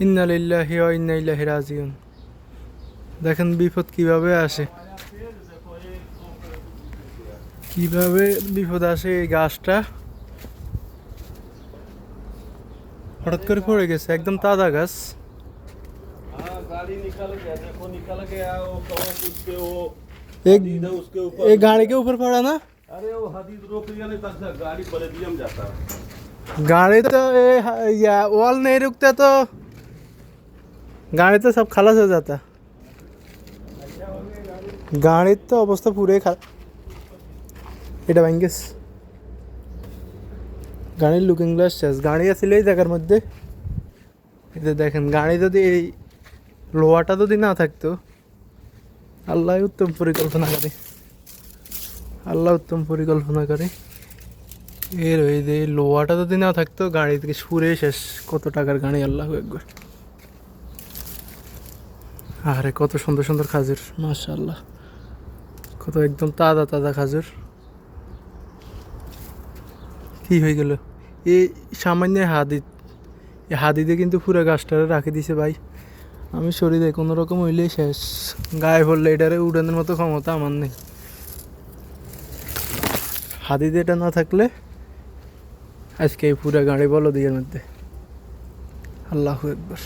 ইন্না লিল্লাহি ওয়া ইন্না ইলাইহি রাজিউন। দেখেন বিপদ কিভাবে আসে, কিভাবে বিপদ আসে। এই গাছটা হঠাৎ করে পড়ে গেছে, একদম তাজা গাছ। गाड़ी निकल गया, देखो निकल गया वो कहो उसके वो एक हदीद है उसके ऊपर। एक गाड़ी के ऊपर पड़ा ना। अरे वो हदीद रोक लिया नहीं तक गाड़ी बलेदियम जाता है। गाड़ी तो या वॉल नहीं रुकता तो गाड़ी तो सब खलास हो जाता। গাড়ির তো অবস্থা পুরোই খারাপ। এটা ভাঙ্গেস, গাড়ির লুকিং গ্লাস শেষ। গাড়ি আছিল এই জায়গার মধ্যে। এটা দেখেন, গাড়ি যদি এই লোহাটা যদি না থাকতো, আল্লাহ উত্তম পরিকল্পনা করে, আল্লাহ উত্তম পরিকল্পনা করে। এর ওই যে লোহাটা যদি না থাকতো, গাড়ি থেকে সুরে শেষ। কত টাকার গাড়ি, আল্লাহ একবার। আরে কত সুন্দর সুন্দর খাজুর, মাশাআল্লাহ। কত একদম তাজা তাজা খাজুর। কি হয়ে গেল এই সামান্য হাদিদ, এই হাদিদে কিন্তু পুরো গাছটারে রাখি দিছে ভাই। আমি শরীরে কোনো রকম হইলেই শেষ। গায়ে পড়লে এটারে উড়ানোর মতো ক্ষমতা আমার নেই। হাদিদ এটা না থাকলে আজকে এই পুরো গাড়ি বলো দিয়ের মধ্যে। আল্লাহু আকবার।